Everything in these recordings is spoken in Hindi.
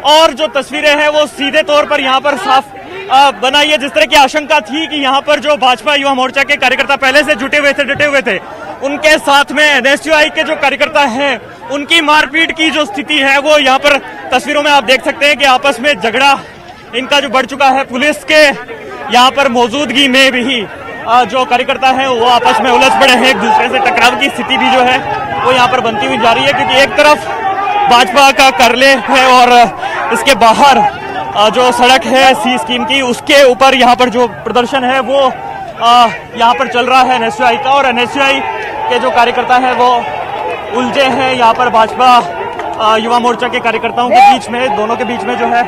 और जो तस्वीरें हैं वो सीधे तौर पर यहाँ पर साफ बनाई है। जिस तरह की आशंका थी कि यहाँ पर जो भाजपा युवा मोर्चा के कार्यकर्ता पहले से जुटे हुए थे, डटे हुए थे, उनके साथ में एनएसयूआई के जो कार्यकर्ता हैं उनकी मारपीट की जो स्थिति है वो यहाँ पर तस्वीरों में आप देख सकते हैं कि आपस में झगड़ा इनका जो बढ़ चुका है। पुलिस के यहाँ पर मौजूदगी में भी जो कार्यकर्ता है वो आपस में उलझ पड़े हैं, एक दूसरे से टकराव की स्थिति भी जो है वो यहाँ पर बनती हुई जा रही है। क्योंकि एक तरफ भाजपा का कार्यालय है और इसके बाहर जो सड़क है सी स्कीम की, उसके ऊपर यहाँ पर जो प्रदर्शन है वो यहाँ पर चल रहा है एनएसयूआई का। और एनएसयूआई के जो कार्यकर्ता है वो उलझे हैं यहाँ पर भाजपा युवा मोर्चा के कार्यकर्ताओं के बीच में, दोनों के बीच में जो है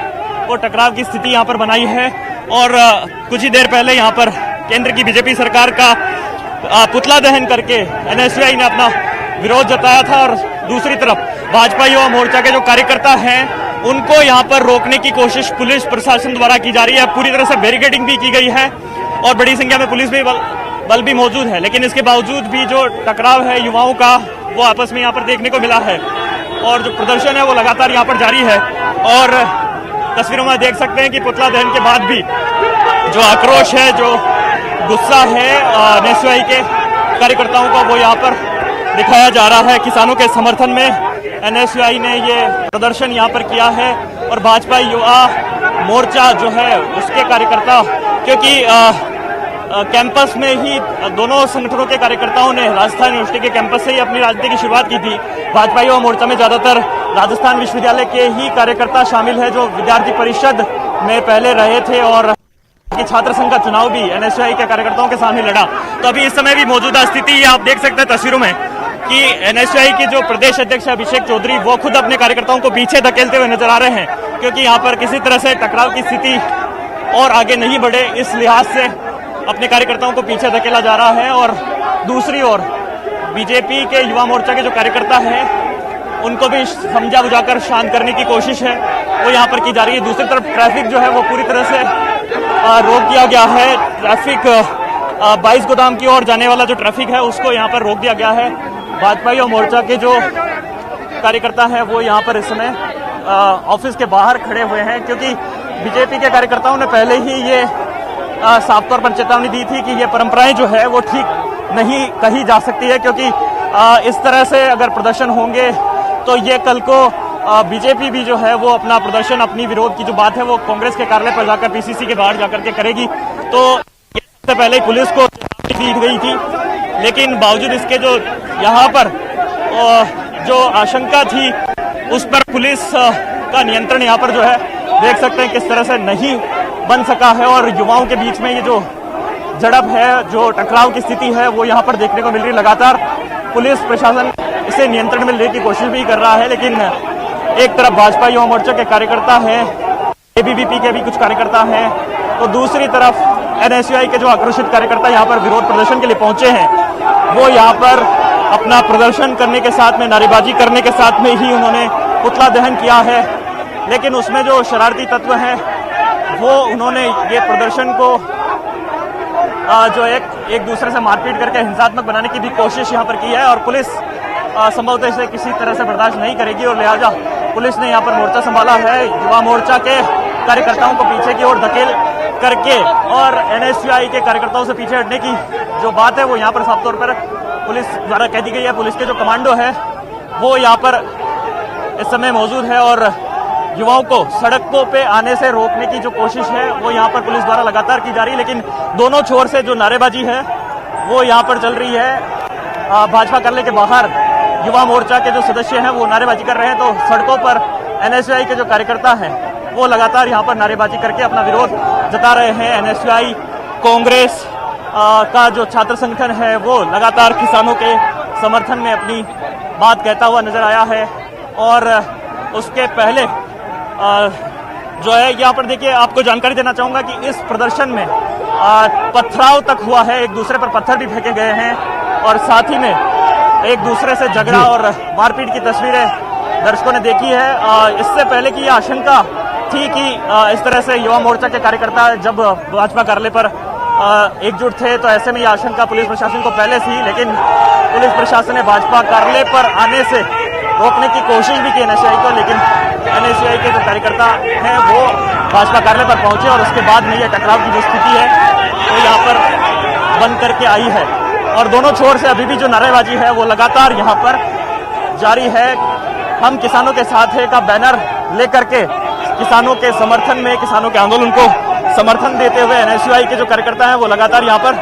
वो टकराव की स्थिति यहाँ पर बनाई है। और कुछ ही देर पहले यहाँ पर केंद्र की बीजेपी सरकार का पुतला दहन करके एनएसयूआई ने अपना विरोध जताया था। और दूसरी तरफ भाजपा युवा मोर्चा के जो कार्यकर्ता हैं उनको यहाँ पर रोकने की कोशिश पुलिस प्रशासन द्वारा की जा रही है। पूरी तरह से बैरिकेडिंग भी की गई है और बड़ी संख्या में पुलिस भी बल भी मौजूद है, लेकिन इसके बावजूद भी जो टकराव है युवाओं का वो आपस में यहाँ पर देखने को मिला है। और जो प्रदर्शन है वो लगातार यहाँ पर जारी है। और तस्वीरों में देख सकते हैं कि पुतला दहन के बाद भी जो आक्रोश है, जो गुस्सा है एनएसयूआई के कार्यकर्ताओं का, वो यहाँ पर दिखाया जा रहा है। किसानों के समर्थन में एनएसयूआई ने ये प्रदर्शन यहाँ पर किया है। और भाजपा युवा मोर्चा जो है उसके कार्यकर्ता, क्योंकि कैंपस में ही दोनों संगठनों के कार्यकर्ताओं ने राजस्थान यूनिवर्सिटी के कैंपस से ही अपनी राजनीति की शुरुआत की थी। भाजपा युवा मोर्चा में ज्यादातर राजस्थान विश्वविद्यालय के ही कार्यकर्ता शामिल है जो विद्यार्थी परिषद में पहले रहे थे। और छात्र संघ का चुनाव भी एनएसयूआई के कार्यकर्ताओं के सामने लड़ा। तो अभी इस समय भी मौजूदा स्थिति आप देख सकते हैं तस्वीरों में कि एनएसयूआई के जो प्रदेश अध्यक्ष अभिषेक चौधरी वो खुद अपने कार्यकर्ताओं को पीछे धकेलते हुए नजर आ रहे हैं, क्योंकि यहाँ पर किसी तरह से टकराव की स्थिति और आगे नहीं बढ़े, इस लिहाज से अपने कार्यकर्ताओं को पीछे धकेला जा रहा है। और दूसरी ओर बीजेपी के युवा मोर्चा के जो कार्यकर्ता हैं उनको भी समझा बुझाकर शांत करने की कोशिश है वो यहाँ पर की जा रही है। दूसरी तरफ ट्रैफिक जो है वो पूरी तरह से रोक दिया गया है। ट्रैफिक 22 गोदाम की ओर जाने वाला जो ट्रैफिक है उसको यहाँ पर रोक दिया गया है। भाजपा युवा मोर्चा के जो कार्यकर्ता है वो यहाँ पर इस समय ऑफिस के बाहर खड़े हुए हैं, क्योंकि बीजेपी के कार्यकर्ताओं ने पहले ही ये साफ तौर पर चेतावनी दी थी कि ये परंपराएं जो है वो ठीक नहीं कही जा सकती है। क्योंकि इस तरह से अगर प्रदर्शन होंगे तो ये कल को बीजेपी भी जो है वो अपना प्रदर्शन, अपनी विरोध की जो बात है वो कांग्रेस के कार्यालय पर जाकर, पीसीसी के बाहर जाकर के करेगी। तो इससे पहले पुलिस को चेतावनी दी गई थी, लेकिन बावजूद इसके जो यहाँ पर जो आशंका थी उस पर पुलिस का नियंत्रण यहाँ पर जो है देख सकते हैं किस तरह से नहीं बन सका है। और युवाओं के बीच में ये जो झड़प है, जो टकराव की स्थिति है वो यहाँ पर देखने को मिल रही है। लगातार पुलिस प्रशासन इसे नियंत्रण में लेने की कोशिश भी कर रहा है, लेकिन एक तरफ भाजपा युवा मोर्चा के कार्यकर्ता हैं, एबीवीपी के भी कुछ कार्यकर्ता हैं, तो दूसरी तरफ एनएसयूआई के जो आक्रोशित कार्यकर्ता यहाँ पर विरोध प्रदर्शन के लिए पहुंचे हैं वो यहाँ पर अपना प्रदर्शन करने के साथ में, नारेबाजी करने के साथ में ही उन्होंने पुतला दहन किया है। लेकिन उसमें जो शरारती तत्व हैं वो उन्होंने ये प्रदर्शन को जो एक दूसरे से मारपीट करके हिंसात्मक बनाने की भी कोशिश यहाँ पर की है। और पुलिस संभवतः इसे किसी तरह से बर्दाश्त नहीं करेगी और लिहाजा पुलिस ने यहाँ पर मोर्चा संभाला है। युवा मोर्चा के कार्यकर्ताओं को पीछे की ओर धकेल करके और एनएसयूआई के कार्यकर्ताओं से पीछे हटने की जो बात है वो यहाँ पर साफ तौर पर पुलिस द्वारा कह दी गई है। पुलिस के जो कमांडो है वो यहाँ पर इस समय मौजूद है और युवाओं को सड़कों पे आने से रोकने की जो कोशिश है वो यहाँ पर पुलिस द्वारा लगातार की जा रही है। लेकिन दोनों छोर से जो नारेबाजी है वो यहाँ पर चल रही है। भाजपा कार्यालय के बाहर युवा मोर्चा के जो सदस्य हैं वो नारेबाजी कर रहे हैं, तो सड़कों पर एनएसयूआई के जो कार्यकर्ता हैं वो लगातार यहाँ पर नारेबाजी करके अपना विरोध जता रहे हैं। एनएसयूआई कांग्रेस का जो छात्र संगठन है वो लगातार किसानों के समर्थन में अपनी बात कहता हुआ नजर आया है। और उसके पहले जो है यहाँ पर देखिए, आपको जानकारी देना चाहूंगा कि इस प्रदर्शन में पथराव तक हुआ है, एक दूसरे पर पत्थर भी फेंके गए हैं और साथ ही में एक दूसरे से झगड़ा और मारपीट की तस्वीरें दर्शकों ने देखी है। इससे पहले की यह आशंका थी कि इस तरह से युवा मोर्चा के कार्यकर्ता जब भाजपा कार्यालय पर एकजुट थे तो ऐसे में यह आशंका पुलिस प्रशासन को पहले थी, लेकिन पुलिस प्रशासन ने भाजपा कार्यालय पर आने से रोकने की कोशिश भी की एनएसयूआई को, लेकिन एनएसयूआई के जो कार्यकर्ता हैं वो भाजपा कार्यालय पर पहुंचे और उसके बाद में यह टकराव की जो स्थिति है वो यहाँ पर बंद करके आई है। और दोनों छोर से अभी भी जो नारेबाजी है वो लगातार यहाँ पर जारी है। हम किसानों के साथ है का बैनर लेकर के किसानों के समर्थन में, किसानों के आंदोलन को समर्थन देते हुए एनएसयूआई के जो कार्यकर्ता हैं वो लगातार यहाँ पर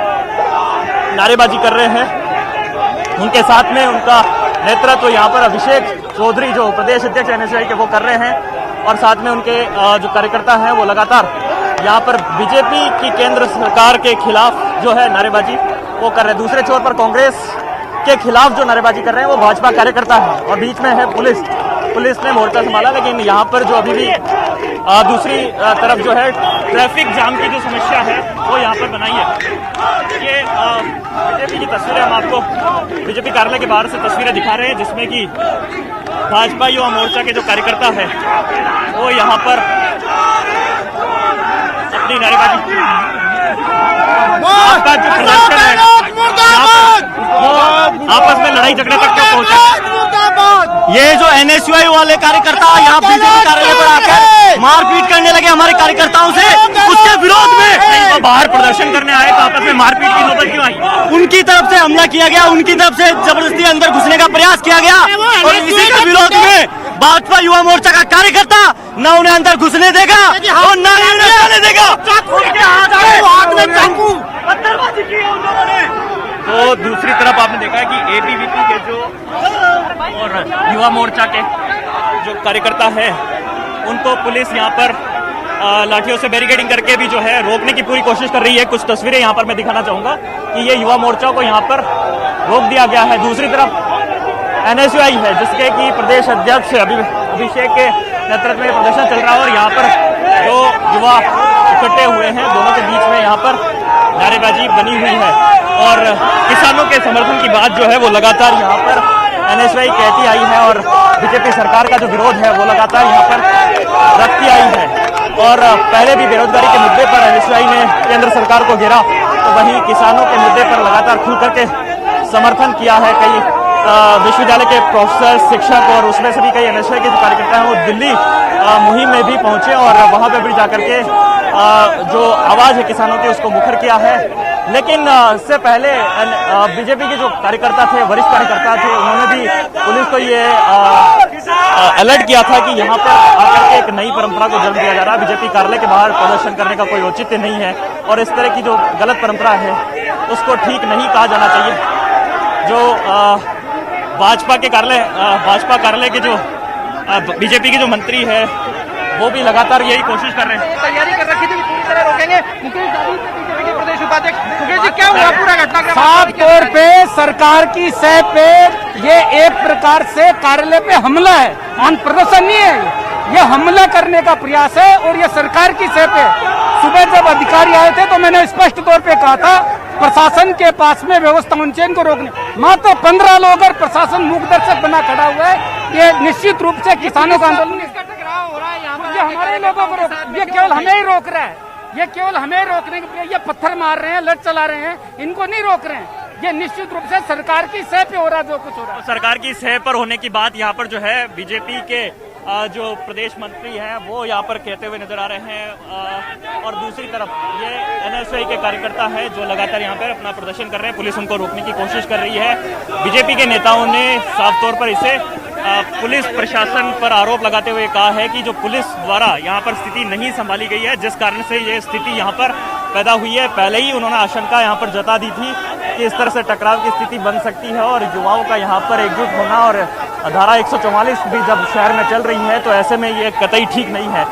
नारेबाजी कर रहे हैं। उनके साथ में उनका नेतृत्व यहाँ पर अभिषेक चौधरी जो प्रदेश अध्यक्ष एनएसयूआई के वो कर रहे हैं और साथ में उनके जो कार्यकर्ता हैं वो लगातार यहाँ पर बीजेपी की केंद्र सरकार के खिलाफ जो है नारेबाजी वो कर रहे हैं। दूसरे छोर पर कांग्रेस के खिलाफ जो नारेबाजी कर रहे हैं वो भाजपा कार्यकर्ता है और बीच में है पुलिस ने मोर्चा संभाला। लेकिन यहाँ पर जो अभी भी दूसरी तरफ जो है ट्रैफिक जाम की जो समस्या है वो यहाँ पर बनाई है। ये बीजेपी की तस्वीरें हम आपको बीजेपी कार्यालय के बाहर से तस्वीरें दिखा रहे हैं जिसमें कि भाजपा युवा मोर्चा के जो कार्यकर्ता है वो यहाँ पर अपनी नारेबाजी आपका जो प्रदर्शन है आपस में लड़ाई झगड़े तक क्यों पहुंचा। ये जो एनएसयूआई वाले कार्यकर्ता यहाँ बीजेपी कार्यालय पर आकर मारपीट करने लगे हमारे कार्यकर्ताओं से, उसके विरोध में वो बाहर प्रदर्शन करने आए तो आपस में मारपीट की नौबत क्यों आई। उनकी तरफ से हमला किया गया, उनकी तरफ से जबरदस्ती अंदर घुसने का प्रयास किया गया और इसी के विरोध में भाजपा युवा मोर्चा का कार्यकर्ता न उन्हें अंदर घुसने देगा और न ही उन्हें जाने देगा। पत्थरबाजी की उन लोगों ने। तो दूसरी तरफ आपने देखा है कि एबीवीपी के जो और युवा मोर्चा के जो कार्यकर्ता है उनको पुलिस यहाँ पर लाठियों से बैरिकेडिंग करके भी जो है रोकने की पूरी कोशिश कर रही है। कुछ तस्वीरें यहाँ पर मैं दिखाना चाहूंगा कि ये युवा मोर्चा को यहाँ पर रोक दिया गया है। दूसरी तरफ एनएसयूआई है जिसके कि प्रदेश अध्यक्ष अभिषेक के नेतृत्व में प्रदर्शन चल रहा है और यहाँ पर जो युवा इकट्ठे हुए हैं दोनों के बीच में यहाँ पर नारेबाजी बनी हुई है और किसानों के समर्थन की बात जो है वो लगातार यहाँ पर एनएसयूआई कहती आई है और बीजेपी सरकार का जो विरोध है वो लगातार यहाँ पर रखती आई है। और पहले भी बेरोजगारी के मुद्दे पर एनएसयूआई ने केंद्र सरकार को घेरा तो वहीं किसानों के मुद्दे पर लगातार खुल करके समर्थन किया है। कई विश्वविद्यालय के प्रोफेसर, शिक्षक और उसमें से भी कई एनएसयूआई के जो कार्यकर्ता हैं वो दिल्ली मुहिम में भी पहुंचे और वहां पे भी जाकर के जो आवाज है किसानों की उसको मुखर किया है। लेकिन इससे पहले बीजेपी के जो कार्यकर्ता थे, वरिष्ठ कार्यकर्ता थे, उन्होंने भी पुलिस को ये अलर्ट किया था कि यहाँ पर आकर के एक नई परंपरा को जन्म दिया जा रहा है। बीजेपी कार्यालय के बाहर प्रदर्शन करने का कोई औचित्य नहीं है और इस तरह की जो गलत परंपरा है उसको ठीक नहीं कहा जाना चाहिए। जो भाजपा कार्यालय के जो बीजेपी के जो मंत्री है वो भी लगातार यही कोशिश कर रहे हैं। तैयारी कर रखी थी पूरी तरह रोकेंगे। मुकेश दादी बीजेपी के प्रदेश उपाध्यक्ष, मुकेश जी क्या हुआ पूरा घटनाक्रम? साफ तौर पे सरकार की सह पे ये एक प्रकार से कार्यालय पे हमला है, आन प्रदर्शन नहीं है, ये हमला करने का प्रयास है और ये सरकार की सह पे। सुबह जब अधिकारी आए थे तो मैंने स्पष्ट तौर पे कहा था प्रशासन के पास में व्यवस्था होनी चाहिए इनको रोकने। मात्र 15 लोग और प्रशासन मूकदर्शक बना खड़ा हुआ है। ये निश्चित रूप से किसानों का आंदोलन हो रहा है यहाँ पर, ये हमारे लोगों को ये केवल हमें ही रोक रहा है, ये केवल हमें रोकने के लिए ये पत्थर मार रहे हैं, लठ चला रहे हैं, इनको नहीं रोक रहे हैं। ये निश्चित रूप से सरकार की सह पे हो रहा है जो कुछ हो रहा है। सरकार की सह पर होने की बात यहाँ पर जो है बीजेपी के जो प्रदेश मंत्री हैं वो यहाँ पर कहते हुए नजर आ रहे हैं और दूसरी तरफ ये एनएसयूआई के कार्यकर्ता है जो लगातार यहाँ पर अपना प्रदर्शन कर रहे हैं। पुलिस उनको रोकने की कोशिश कर रही है। बीजेपी के नेताओं ने साफ तौर पर इसे पुलिस प्रशासन पर आरोप लगाते हुए कहा है कि जो पुलिस द्वारा यहाँ पर स्थिति नहीं संभाली गई है जिस कारण से ये स्थिति यहाँ पर पैदा हुई है। पहले ही उन्होंने आशंका यहाँ पर जता दी थी कि इस तरह से टकराव की स्थिति बन सकती है और युवाओं का यहाँ पर एकजुट होना और धारा 144 भी जब शहर में चल रही है तो ऐसे में ये कतई ठीक नहीं है।